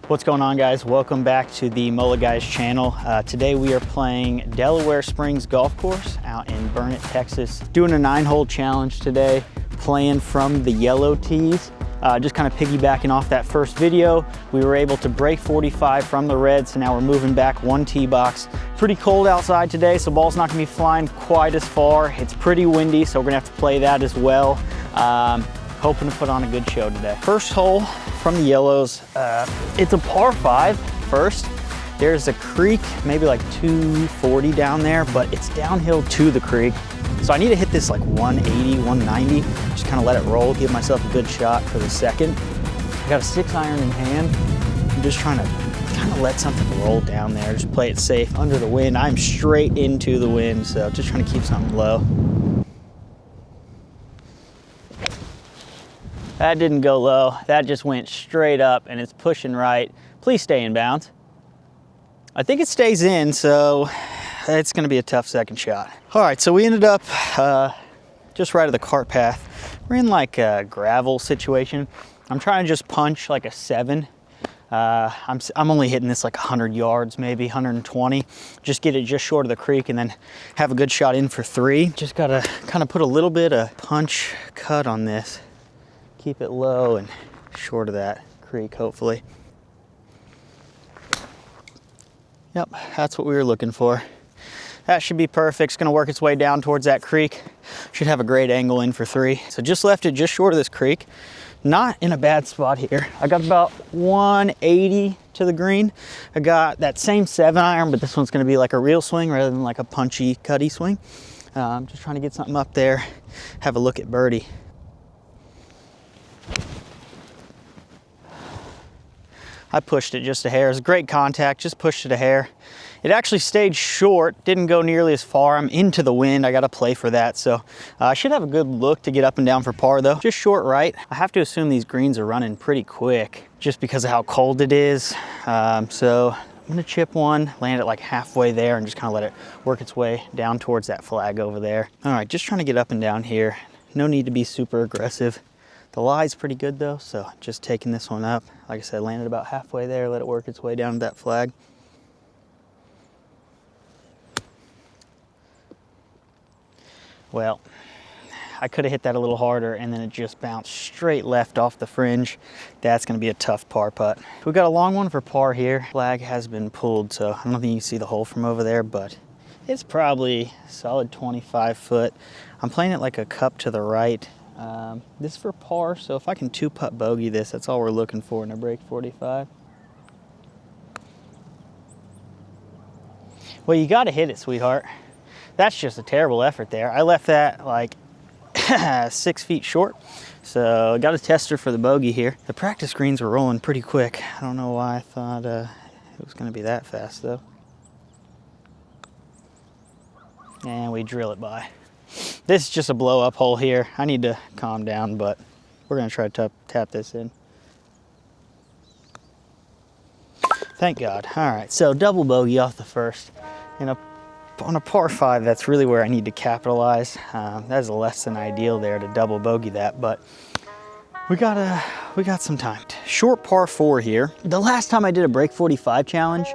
What's going on, guys? Welcome back to the Mulliguys channel. Today we are playing Delaware Springs Golf Course out in Burnet, Texas. Doing a 9-hole challenge today, playing from the yellow tees. Just kind of piggybacking off that first video. We were able to break 45 from the red, so now we're moving back 1 tee box. Pretty cold outside today, so ball's not gonna be flying quite as far. It's pretty windy, so we're gonna have to play that as well. Hoping to put on a good show today. First hole from the yellows, it's a par 5 first. There's a creek, maybe like 240 down there, but it's downhill to the creek. So I need to hit this like 180, 190, just kind of let it roll, give myself a good shot for the second. I got a 6-iron in hand. I'm just trying to kind of let something roll down there, just play it safe under the wind. I'm straight into the wind, so just trying to keep something low. That didn't go low. That just went straight up and it's pushing right. Please stay in bounds. I think it stays in, so it's gonna be a tough second shot. All right, so we ended up just right of the cart path. We're in like a gravel situation. I'm trying to just punch like a 7. I'm only hitting this like 100 yards, maybe 120. Just get it just short of the creek and then have a good shot in for 3. Just gotta kind of put a little bit of punch cut on this. Keep it low and short of that creek, hopefully. Yep, that's what we were looking for. That should be perfect. It's gonna work its way down towards that creek. Should have a great angle in for 3. So just left it just short of this creek. Not in a bad spot here. I got about 180 to the green. I got that same 7-iron, but this one's gonna be like a real swing rather than like a punchy, cutty swing. I'm just trying to get something up there, have a look at birdie. I pushed it just a hair. It was great contact, just pushed it a hair. It actually stayed short, didn't go nearly as far. I'm into the wind, I gotta play for that. So I should have a good look to get up and down for par though. Just short right. I have to assume these greens are running pretty quick just because of how cold it is. So I'm gonna chip one, land it like halfway there and just kind of let it work its way down towards that flag over there. All right, just trying to get up and down here. No need to be super aggressive. The lie's pretty good though, so just taking this one up. Like I said, landed about halfway there, let it work its way down to that flag. Well, I could have hit that a little harder and then it just bounced straight left off the fringe. That's gonna be a tough par putt. We got a long one for par here. Flag has been pulled, so I don't think you can see the hole from over there, but it's probably a solid 25 foot. I'm playing it like a cup to the right. This is for par, so if I can 2-putt bogey this, that's all we're looking for in a break 45. Well, you gotta hit it, sweetheart. That's just a terrible effort there. I left that like 6 feet short, so I got a tester for the bogey here. The practice greens were rolling pretty quick. I don't know why I thought it was gonna be that fast though. And we drill it by. This is just a blow up hole here. I need to calm down, but we're gonna try to tap this in. Thank God. All right, so double bogey off the first. On a par 5, that's really where I need to capitalize. That is less than ideal there to double bogey that, but we got some time. Short par 4 here. The last time I did a break 45 challenge,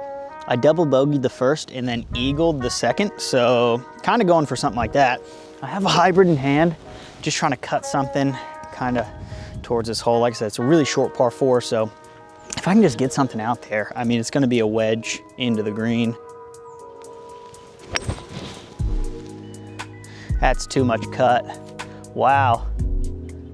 I double bogeyed the first and then eagled the second, so kind of going for something like that. I have a hybrid in hand, just trying to cut something kind of towards this hole. Like I said, it's a really short par 4, so if I can just get something out there, I mean, it's gonna be a wedge into the green. That's too much cut. Wow,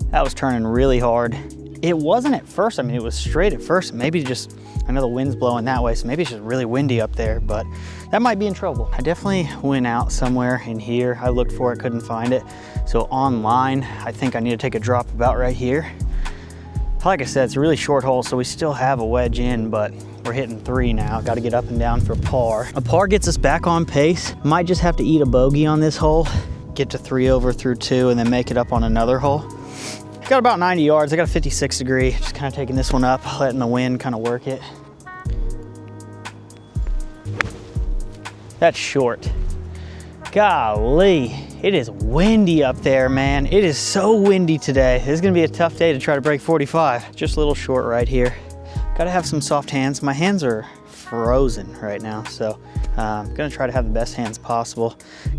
that was turning really hard. It wasn't at first, I mean, it was straight at first. Maybe just, I know the wind's blowing that way, so maybe it's just really windy up there, but that might be in trouble. I definitely went out somewhere in here. I looked for it, couldn't find it. So online, I think I need to take a drop about right here. Like I said, it's a really short hole, so we still have a wedge in, but we're hitting 3 now. Got to get up and down for par. A par gets us back on pace. Might just have to eat a bogey on this hole, get to 3 over through 2, and then make it up on another hole. Got about 90 yards. I got a 56 degree. Just kind of taking this one up, letting the wind kind of work it. That's short. Golly, it is windy up there, man. It is so windy today. This is gonna be a tough day to try to break 45. Just a little short right here. Gotta have some soft hands. My hands are frozen right now, so I'm gonna try to have the best hands possible.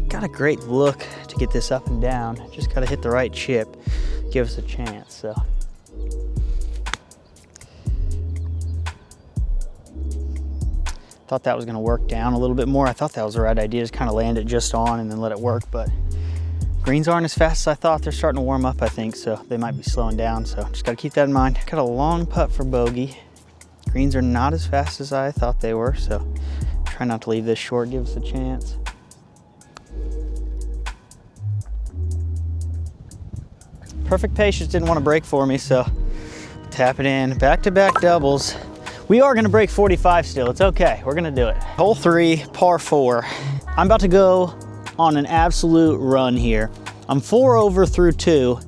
Got a great look to get this up and down. Just gotta hit the right chip, give us a chance, so. Thought that was gonna work down a little bit more. I thought that was the right idea, just kind of land it just on and then let it work, but greens aren't as fast as I thought. They're starting to warm up, I think, so they might be slowing down, so just gotta keep that in mind. Got a long putt for bogey. Greens are not as fast as I thought they were, so try not to leave this short, give us a chance. Perfect patience didn't want to break for me, so tap it in. Back-to-back doubles. We are gonna break 45 still, it's okay, we're gonna do it. Hole 3, par 4. I'm about to go on an absolute run here. I'm 4 over through 2.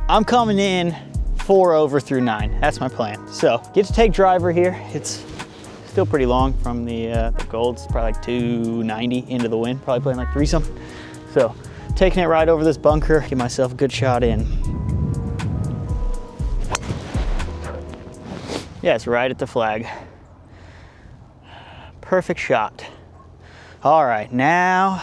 I'm coming in 4 over through 9. That's my plan. So get to take driver here. It's still pretty long from the gold. It's probably like 290 into the wind. Probably playing like 3 something. So taking it right over this bunker. Get myself a good shot in. Yeah, it's right at the flag. Perfect shot. All right, now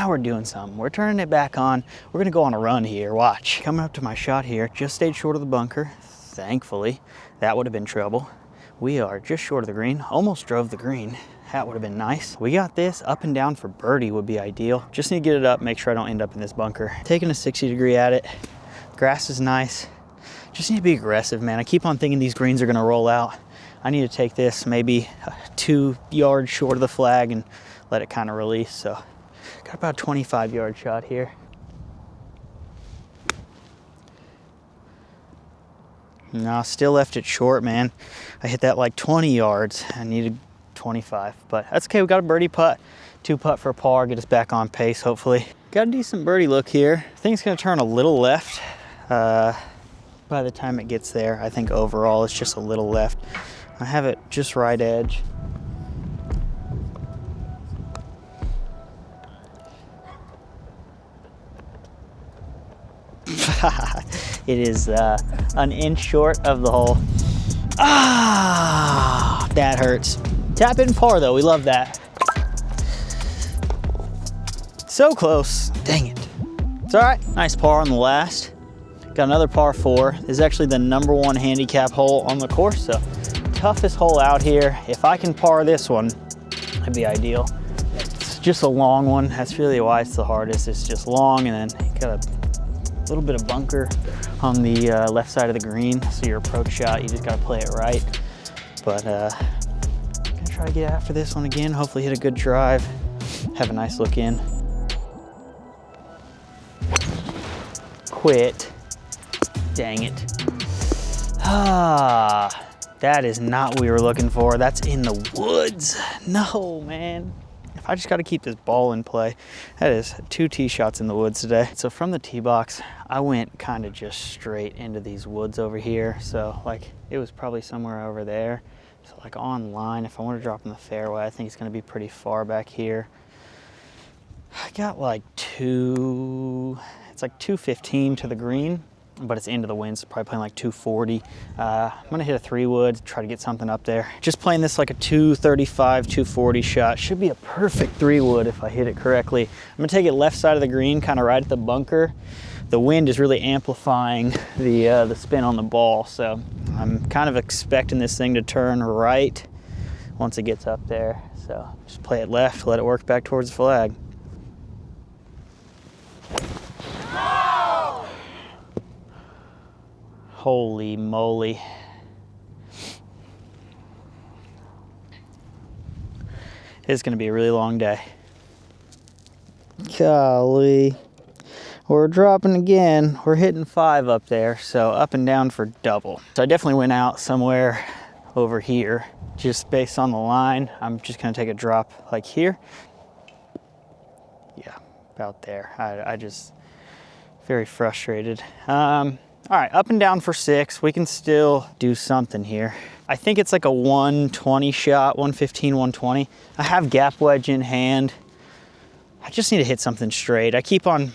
we're doing something. We're turning it back on. We're gonna go on a run here, watch. Coming up to my shot here, just stayed short of the bunker, thankfully. That would have been trouble. We are just short of the green, almost drove the green. That would have been nice. We got this up and down for birdie would be ideal. Just need to get it up, make sure I don't end up in this bunker. Taking a 60 degree at it. Grass is nice. Just need to be aggressive, man. I keep on thinking these greens are gonna roll out. I need to take this maybe 2 yards short of the flag and let it kind of release, so. Got about a 25-yard shot here. No, still left it short, man. I hit that like 20 yards. I needed 25, but that's okay. We got a birdie putt, 2 putt for par, get us back on pace, hopefully. Got a decent birdie look here. I think it's gonna turn a little left. By the time it gets there, I think overall it's just a little left. I have it just right edge. It is an inch short of the hole. Ah, that hurts. Tap in par though, we love that. So close, dang it. It's all right, nice par on the last. Got another par 4. This is actually the #1 handicap hole on the course, so toughest hole out here. If I can par this one, that'd be ideal. It's just a long one. That's really why it's the hardest. It's just long, and then you got a little bit of bunker on the left side of the green, so your approach shot, you just gotta play it right. But I'm gonna try to get after this one again, hopefully hit a good drive, have a nice look in. Quit. Dang it. Ah, that is not what we were looking for. That's in the woods. No, man. If I just got to keep this ball in play. That is 2 tee shots in the woods today. So from the tee box, I went kind of just straight into these woods over here. So like it was probably somewhere over there. So like on line, if I want to drop in the fairway, I think it's going to be pretty far back here. I got like it's like 215 to the green, but it's into the wind, so probably playing like 240. I'm gonna hit a 3-wood, try to get something up there. Just playing this like a 235, 240 shot. Should be a perfect 3-wood if I hit it correctly. I'm gonna take it left side of the green, kind of right at the bunker. The wind is really amplifying the spin on the ball, so I'm kind of expecting this thing to turn right once it gets up there. So just play it left, let it work back towards the flag. Holy moly. It's gonna be a really long day. Golly. We're dropping again. We're hitting 5 up there, so up and down for double. So I definitely went out somewhere over here, just based on the line. I'm just gonna take a drop like here. Yeah, about there. I just, very frustrated. All right, up and down for 6. We can still do something here. I think it's like a 120 shot, 115, 120. I have gap wedge in hand. I just need to hit something straight. I keep on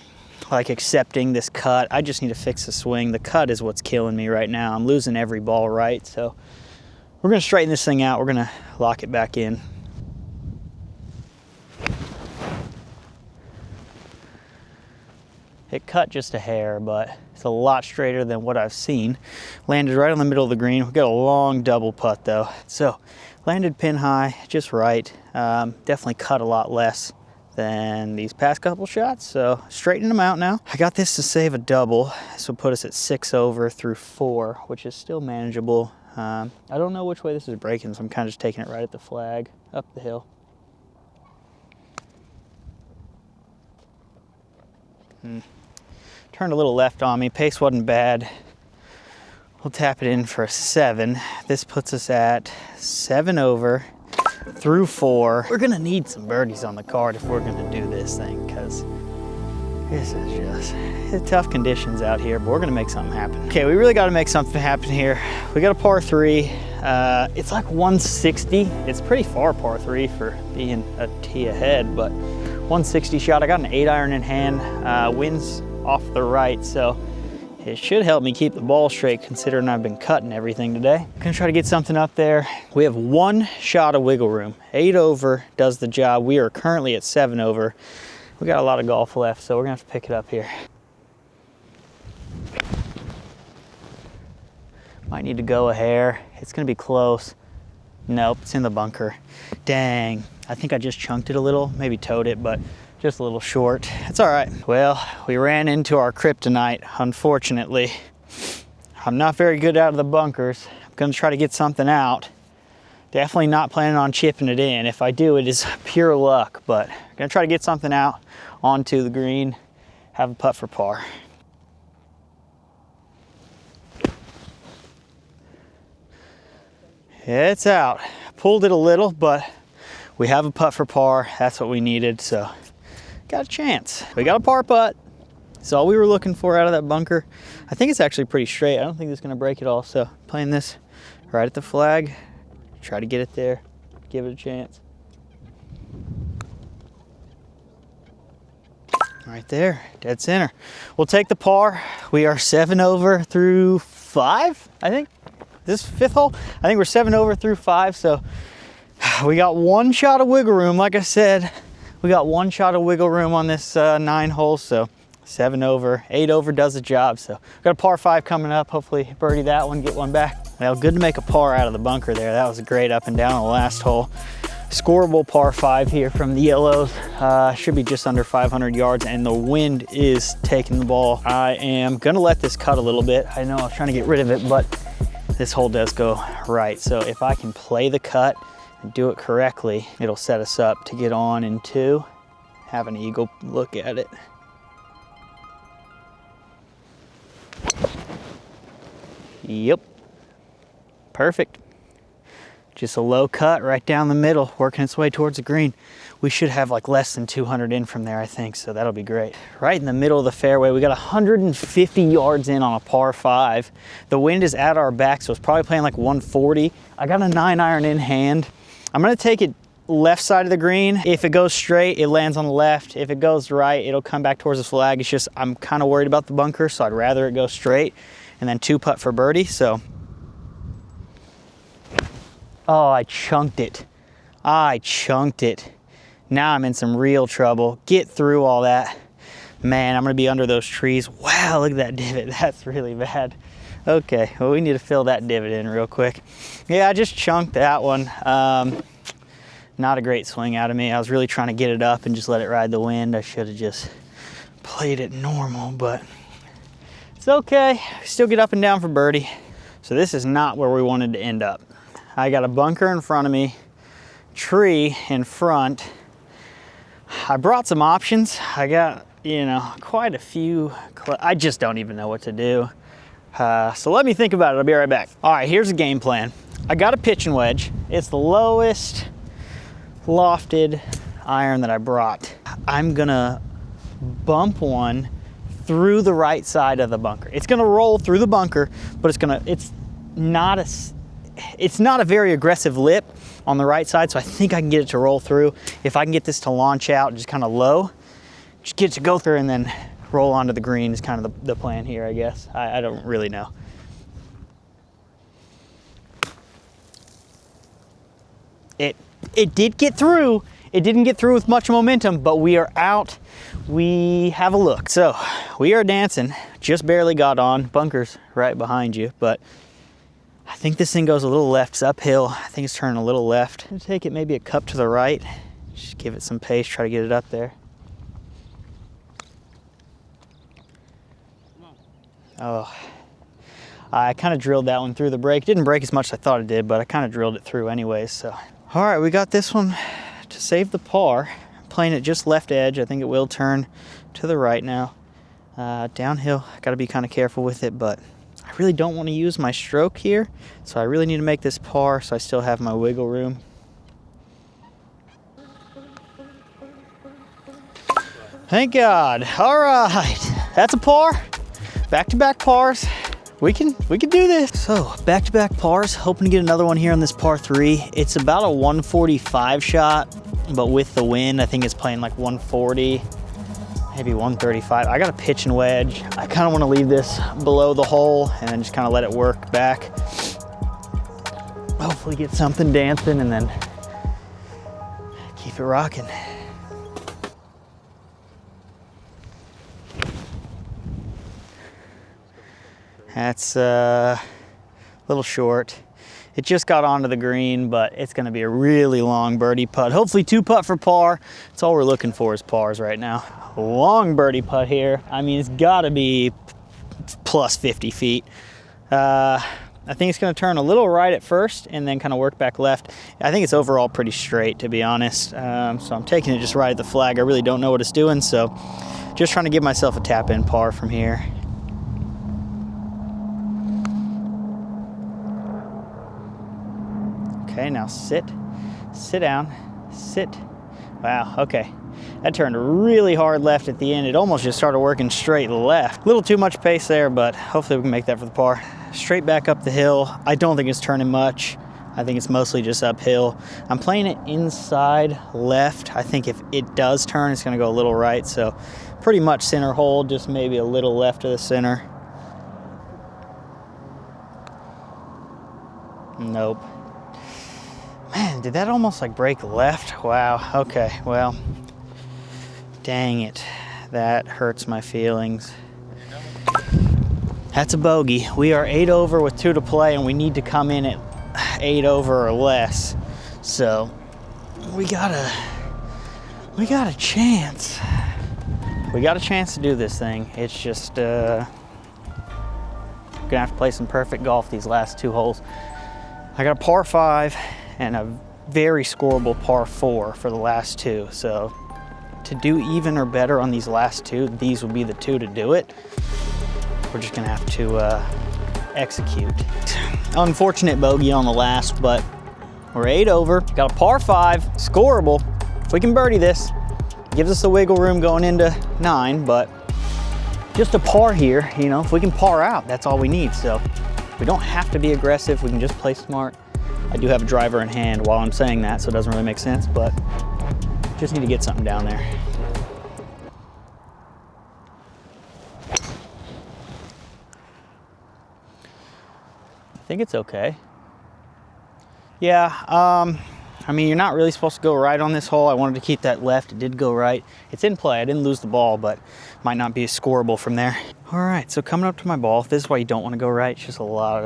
like accepting this cut. I just need to fix the swing. The cut is what's killing me right now. I'm losing every ball right, so We're gonna straighten this thing out. We're gonna lock it back in. It cut just a hair, but it's a lot straighter than what I've seen. Landed right on the middle of the green. We got a long double putt though. So landed pin high, just right. Definitely cut a lot less than these past couple shots. So straightening them out now. I got this to save a double. This will put us at 6 over through 4, which is still manageable. I don't know which way this is breaking, so I'm kind of just taking it right at the flag, up the hill. Turned a little left on me, pace wasn't bad. We'll tap it in for a 7. This puts us at 7 over through 4. We're gonna need some birdies on the card if we're gonna do this thing, because this is just tough conditions out here, but we're gonna make something happen. Okay, we really gotta make something happen here. We got a par 3. It's like 160. It's pretty far par 3 for being a tee ahead, but 160 shot. I got an 8-iron in hand. Wind's off the right, so it should help me keep the ball straight considering I've been cutting everything today. Gonna try to get something up there. We have 1 shot of wiggle room. 8 over does the job. We are currently at 7 over. We got a lot of golf left, so we're gonna have to pick it up here. Might need to go a hair. It's gonna be close. Nope, it's in the bunker. Dang, I think I just chunked it a little, maybe towed it, but just a little short. It's all right. Well, we ran into our kryptonite, unfortunately. I'm not very good out of the bunkers. I'm gonna try to get something out. Definitely not planning on chipping it in. If I do, it is pure luck, but I'm gonna try to get something out onto the green, have a putt for par. It's out. Pulled it a little, but we have a putt for par. That's what we needed, so got a chance. We got a par putt. That's all we were looking for out of that bunker. I think it's actually pretty straight. I don't think it's gonna break it all, so playing this right at the flag. Try to get it there, give it a chance. Right there, dead center. We'll take the par. We are 7 over through 5, I think. This 5th hole? I think we're 7 over through 5, so we got 1 shot of wiggle room. Like I said, we got 1 shot of wiggle room on this 9 holes, so 7 over, 8 over does the job. So got a par 5 coming up. Hopefully birdie that one, get one back. Well, good to make a par out of the bunker there. That was a great up and down on the last hole. Scoreable par 5 here from the yellows. Should be just under 500 yards, and the wind is taking the ball. I am gonna let this cut a little bit. I know I was trying to get rid of it, but this hole does go right. So if I can play the cut and do it correctly, it'll set us up to get on in 2, have an eagle look at it. Yep, perfect. Just a low cut right down the middle, working its way towards the green. We should have like less than 200 in from there, I think, so that'll be great. Right in the middle of the fairway, we got 150 yards in on a par 5. The wind is at our back, so it's probably playing like 140. I got a 9-iron in hand. I'm gonna take it left side of the green. If it goes straight, it lands on the left. If it goes right, it'll come back towards the flag. It's just, I'm kind of worried about the bunker, so I'd rather it go straight and then 2 putt for birdie, so. Oh, I chunked it. I chunked it. Now I'm in some real trouble. Get through all that. Man, I'm gonna be under those trees. Wow, look at that divot. That's really bad. Okay, well, we need to fill that divot in real quick. Yeah, I just chunked that one. Not a great swing out of me. I was really trying to get it up and just let it ride the wind. I should have just played it normal, but it's okay. Still get up and down for birdie. So this is not where we wanted to end up. I got a bunker in front of me, tree in front. I brought some options. I got, quite a few. I just don't even know what to do. So let me think about it. I'll be right back. All right, here's the game plan. I got a pitching wedge. It's the lowest lofted iron that I brought. I'm gonna bump one through the right side of the bunker. It's gonna roll through the bunker, but it's not a very aggressive lip on the right side, so I think I can get it to roll through. If I can get this to launch out just kind of low, just get it to go through and then roll onto the green is kind of the plan here, I guess. I don't really know. It did get through. It didn't get through with much momentum, but we are out. We have a look. So we are dancing, just barely got on. Bunker's right behind you, but I think this thing goes a little left. It's uphill. I think it's turning a little left. I'm gonna take it maybe a cup to the right. Just give it some pace, try to get it up there. Oh, I kind of drilled that one through the break. Didn't break as much as I thought it did, but I kind of drilled it through anyways, so. All right, we got this one to save the par. Playing it just left edge. I think it will turn to the right now. Downhill, got to be kind of careful with it, but I really don't want to use my stroke here, so I really need to make this par so I still have my wiggle room. Thank God. All right, that's a par. Back-to-back pars. We can do this. So back-to-back pars, hoping to get another one here on this par 3. It's about a 145 shot, but with the wind, I think it's playing like 140, maybe 135. I got a pitch and wedge. I kind of want to leave this below the hole and then just kind of let it work back. Hopefully get something dancing and then keep it rocking. That's a little short. It just got onto the green, but it's gonna be a really long birdie putt. Hopefully 2 putt for par. That's all we're looking for is pars right now. Long birdie putt here. I mean, it's gotta be plus 50 feet. I think it's gonna turn a little right at first and then kind of work back left. I think it's overall pretty straight, to be honest. So I'm taking it just right at the flag. I really don't know what it's doing, so just trying to give myself a tap-in par from here. Okay, now sit down, sit. Wow, okay. That turned really hard left at the end. It almost just started working straight left. A little too much pace there, but hopefully we can make that for the par. Straight back up the hill. I don't think it's turning much. I think it's mostly just uphill. I'm playing it inside left. I think if it does turn, it's gonna go a little right. So pretty much center hold, just maybe a little left of the center. Nope. Man, did that almost like break left? Wow, okay, well, dang it. That hurts my feelings. That's a bogey. We are 8 over with 2 to play and we need to come in at 8 over or less. So we got a chance. We got a chance to do this thing. It's just, gonna have to play some perfect golf these last 2 holes. I got a par 5 and a very scoreable par 4 for the last 2. So to do even or better on these last 2, these will be the 2 to do it. We're just gonna have to execute. Unfortunate bogey on the last, but we're 8 over. Got a par 5, scoreable. If we can birdie this, gives us the wiggle room going into 9, but just a par here, you know, if we can par out, that's all we need. So we don't have to be aggressive, we can just play smart. I do have a driver in hand while I'm saying that, so it doesn't really make sense, but just need to get something down there. I think it's okay. Yeah, I mean, you're not really supposed to go right on this hole. I wanted to keep that left. It did go right. It's in play. I didn't lose the ball, but might not be scoreable from there. All right, so coming up to my ball, this is why you don't want to go right. It's just a lot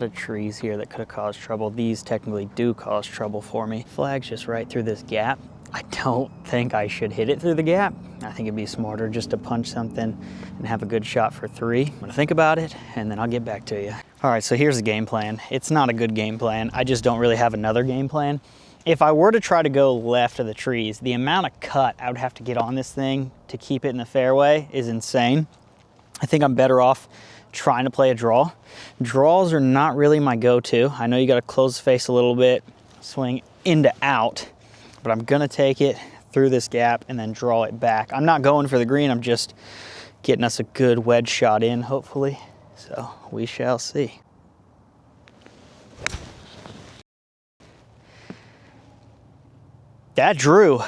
of trees here that could have caused trouble. These technically do cause trouble for me. Flag's just right through this gap. I don't think I should hit it through the gap. I think it'd be smarter just to punch something and have a good shot for 3. I'm gonna think about it and then I'll get back to you. All right, so here's the game plan. It's not a good game plan. I just don't really have another game plan. If I were to try to go left of the trees, the amount of cut I would have to get on this thing to keep it in the fairway is insane. I think I'm better off trying to play a draw. Draws are not really my go-to. I know you gotta close the face a little bit, swing into out, but I'm gonna take it through this gap and then draw it back. I'm not going for the green, I'm just getting us a good wedge shot in, hopefully. So we shall see. That drew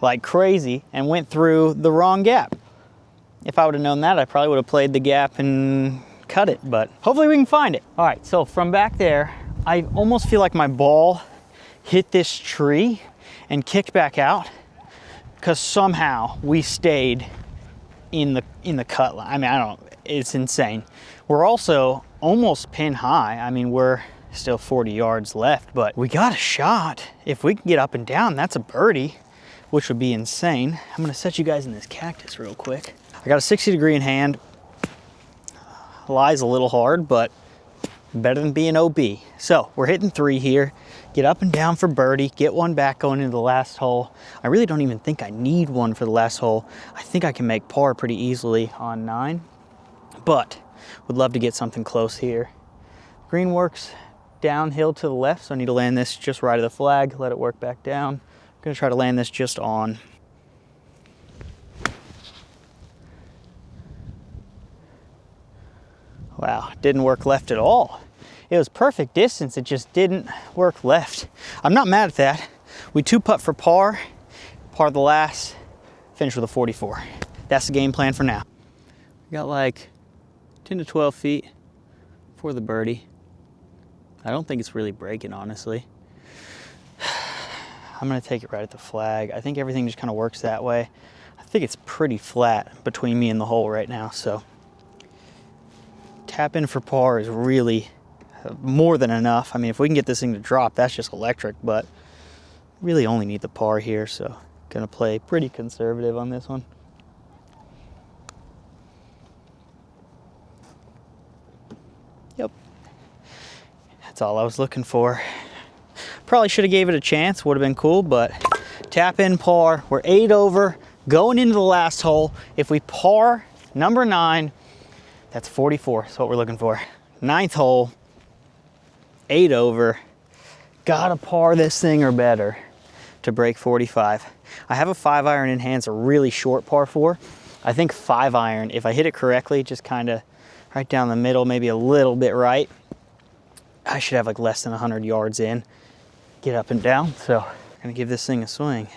like crazy and went through the wrong gap. If I would have known that, I probably would have played the gap and cut it, but hopefully we can find it. All right, so from back there, I almost feel like my ball hit this tree and kicked back out because somehow we stayed in the cut line. I mean, it's insane. We're also almost pin high. I mean, we're still 40 yards left, but we got a shot. If we can get up and down, that's a birdie, which would be insane. I'm gonna set you guys in this cactus real quick. I got a 60 degree in hand. Lie's a little hard, but better than being OB. So we're hitting 3 here. Get up and down for birdie, get one back going into the last hole. I really don't even think I need one for the last hole. I think I can make par pretty easily on 9, but would love to get something close here. Green works downhill to the left, so I need to land this just right of the flag, let it work back down. I'm gonna try to land this just on. Wow, didn't work left at all. It was perfect distance, it just didn't work left. I'm not mad at that. We 2-putt for par the last, finish with a 44. That's the game plan for now. We got like 10 to 12 feet for the birdie. I don't think it's really breaking, honestly. I'm gonna take it right at the flag. I think everything just kind of works that way. I think it's pretty flat between me and the hole right now, so tap in for par is really more than enough. I mean, if we can get this thing to drop, that's just electric, but really only need the par here, so gonna play pretty conservative on this one. Yep, that's all I was looking for. Probably should have gave it a chance, would have been cool, but tap in par. We're 8 over, going into the last hole. If we par number 9, that's 44, that's what we're looking for. 9th hole, 8 over. Gotta par this thing or better to break 45. I have a 5-iron in hand, it's a really short par 4. I think 5-iron, if I hit it correctly, just kind of right down the middle, maybe a little bit right, I should have like less than 100 yards in. Get up and down, so I'm gonna give this thing a swing.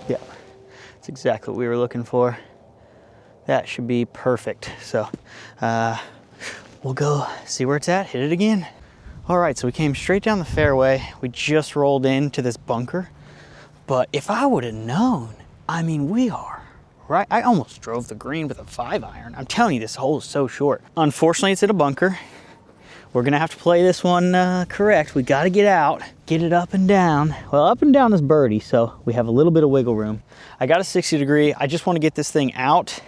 Yeah, that's exactly what we were looking for. That should be perfect. So we'll go see where it's at, hit it again. All right, so we came straight down the fairway. We just rolled into this bunker. But if I would have known, I mean, we are right. I almost drove the green with a 5-iron. I'm telling you, this hole is so short. Unfortunately, it's in a bunker. We're gonna have to play this one correct. We gotta get out, get it up and down. Well, up and down is birdie, so we have a little bit of wiggle room. I got a 60 degree. I just wanna get this thing out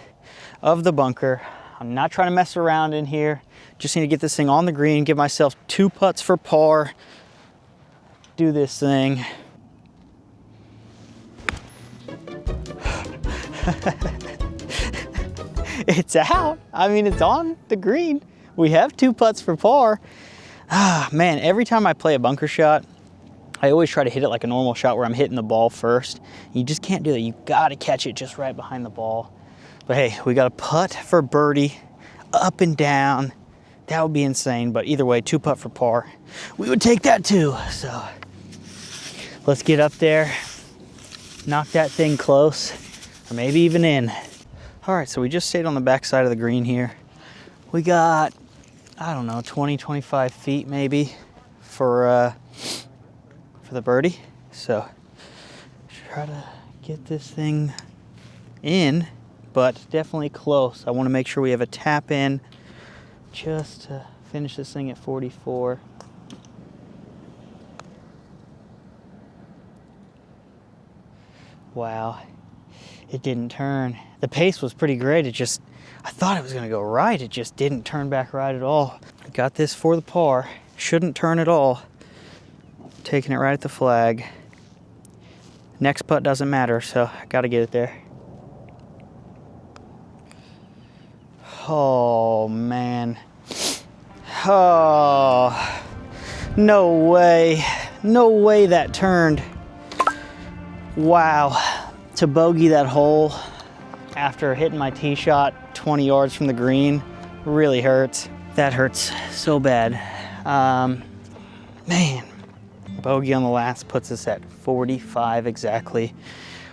of the bunker. I'm not trying to mess around in here. Just need to get this thing on the green, give myself 2 putts for par, do this thing. It's out. I mean, it's on the green. We have 2 putts for par. Ah, man, every time I play a bunker shot, I always try to hit it like a normal shot where I'm hitting the ball first. You just can't do that. You gotta catch it just right behind the ball. But hey, we got a putt for birdie, up and down. That would be insane, but either way, 2 putt for par. We would take that too, so let's get up there, knock that thing close, or maybe even in. All right, so we just stayed on the back side of the green here. We got, I don't know, 20, 25 feet maybe for the birdie. So try to get this thing in, but definitely close. I want to make sure we have a tap in just to finish this thing at 44. Wow, it didn't turn. The pace was pretty great. I thought it was gonna go right. It just didn't turn back right at all. Got this for the par. Shouldn't turn at all. Taking it right at the flag. Next putt doesn't matter, so I gotta get it there. Oh, man. Oh, no way. No way that turned. Wow. To bogey that hole after hitting my tee shot 20 yards from the green really hurts. That hurts so bad. Man, bogey on the last puts us at 45 exactly.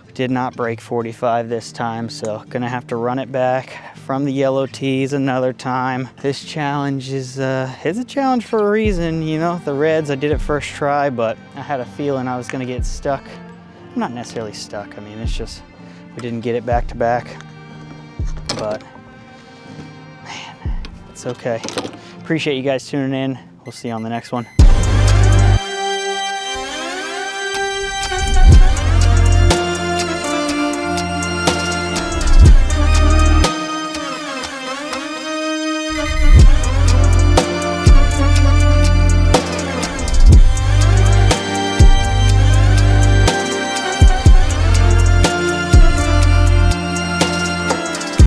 We Did not break 45 this time, so gonna have to run it back from the yellow tees another time. This challenge is a challenge for a reason, you know. The reds, I did it first try, but I had a feeling I was gonna get stuck. I'm not necessarily stuck, I mean, it's just, we didn't get it back to back, but man, it's okay. Appreciate you guys tuning in. We'll see you on the next one.